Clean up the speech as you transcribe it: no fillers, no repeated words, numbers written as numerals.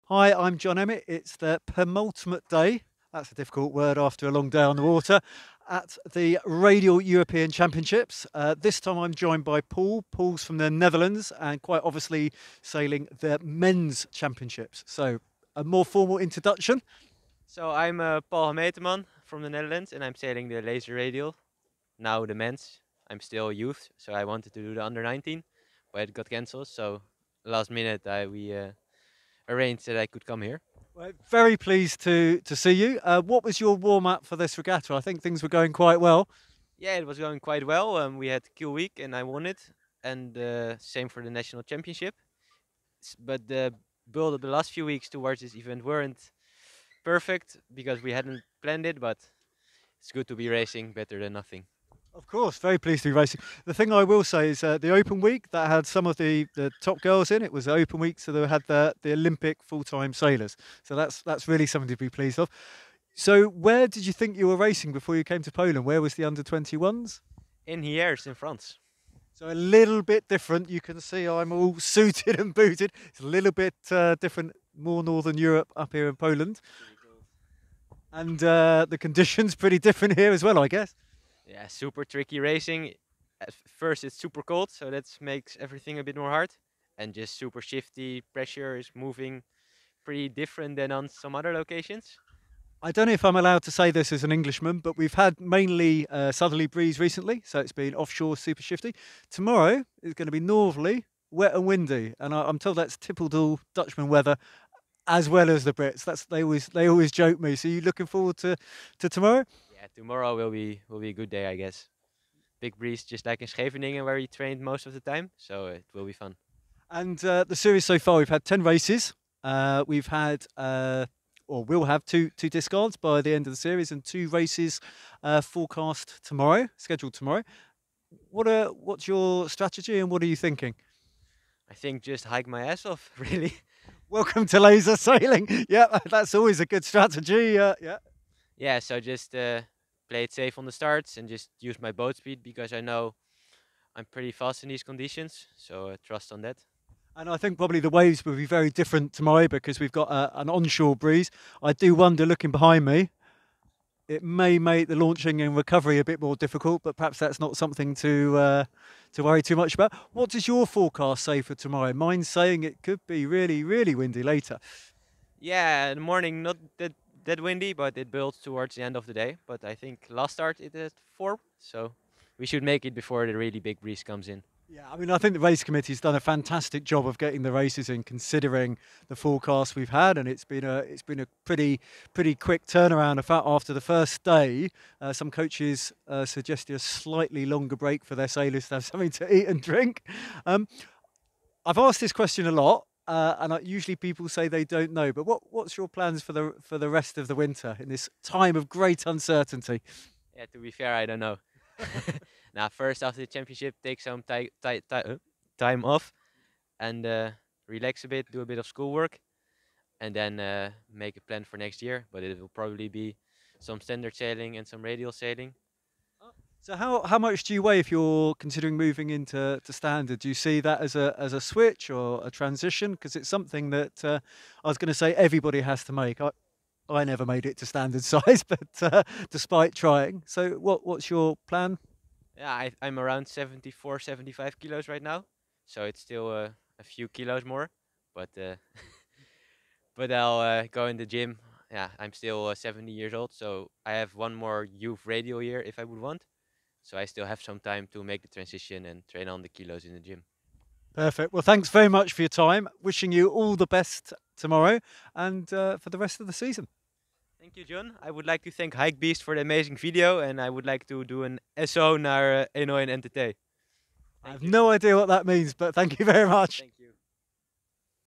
Hi, I'm John Emmett. It's the penultimate day, that's a difficult word after a long day on the water, at the Radial European Championships. This time I'm joined by Paul. Paul's from the Netherlands and quite obviously sailing the men's championships. So, a more formal introduction. So I'm Paul Hameeteman from the Netherlands, and I'm sailing the laser radial. Now the men's. I'm still youth, so I wanted to do the under 19, but it got cancelled. So last minute, we arranged that I could come here. Well, very pleased to see you. What was your warm up for this regatta? I think things were going quite well. Yeah, it was going quite well. We had Kiel week, and I won it, and same for the national championship. But the build of the last few weeks towards this event weren't perfect because we hadn't planned it. But it's good to be racing, better than nothing. Of course, very pleased to be racing. The thing I will say is the Open Week that had some of the top girls in it was the Open Week, so they had the Olympic full-time sailors. So that's really something to be pleased of. So where did you think you were racing before you came to Poland? Where was the under 21s? In here, in France. So a little bit different. You can see I'm all suited and booted. It's a little bit different, more Northern Europe up here in Poland, and the conditions pretty different here as well, I guess. Yeah, super tricky racing. At first, it's super cold, so that makes everything a bit more hard. And just super shifty. Pressure is moving pretty different than on some other locations. I don't know if I'm allowed to say this as an Englishman, but we've had mainly southerly breeze recently, so it's been offshore super shifty. Tomorrow is going to be northerly, wet and windy, and I'm told that's typical Dutchman weather as well as the Brits. That's they always joke me. So you looking forward to tomorrow? Yeah, tomorrow will be a good day, I guess. Big breeze, just like in Scheveningen, where we trained most of the time. So it will be fun. And the series so far, we've had 10 races. We've had or we'll have two discards by the end of the series, and two races forecast tomorrow, scheduled tomorrow. What's your strategy and what are you thinking? I think just hike my ass off, really. Welcome to laser sailing. Yeah, that's always a good strategy. Yeah. Yeah, so just play it safe on the starts and just use my boat speed because I know I'm pretty fast in these conditions. So trust on that. And I think probably the waves will be very different tomorrow because we've got an onshore breeze. I do wonder, looking behind me, it may make the launching and recovery a bit more difficult, but perhaps that's not something to worry too much about. What does your forecast say for tomorrow? Mine's saying it could be really, really windy later. Yeah, in the morning not that windy, but it builds towards the end of the day. But I think last start it at 4, so we should make it before the really big breeze comes in. Yeah, I mean, I think the race committee's done a fantastic job of getting the races in, considering the forecast we've had, and it's been a pretty quick turnaround. In fact, after the first day, some coaches suggested a slightly longer break for their sailors to have something to eat and drink. Um, I've asked this question a lot, usually people say they don't know. But what's your plans for the rest of the winter in this time of great uncertainty? Yeah, to be fair, I don't know. Now, first after the championship, take some time off and relax a bit, do a bit of schoolwork, and then make a plan for next year. But it will probably be some standard sailing and some radial sailing. So how much do you weigh if you're considering moving into standard? Do you see that as a switch or a transition? Because it's something that I was going to say everybody has to make. I never made it to standard size, but despite trying. So what's your plan? Yeah, I'm around 74, 75 kilos right now, so it's still a few kilos more, but but I'll go in the gym. Yeah, I'm still 70 years old, so I have one more youth radial year if I would want. So I still have some time to make the transition and train on the kilos in the gym. Perfect. Well, thanks very much for your time. Wishing you all the best tomorrow and for the rest of the season. Thank you, John. I would like to thank Hike Beast for the amazing video, and I would like to do an SO naar 101 NTT. I Thank have you. no idea what that means, but thank you very much. Thank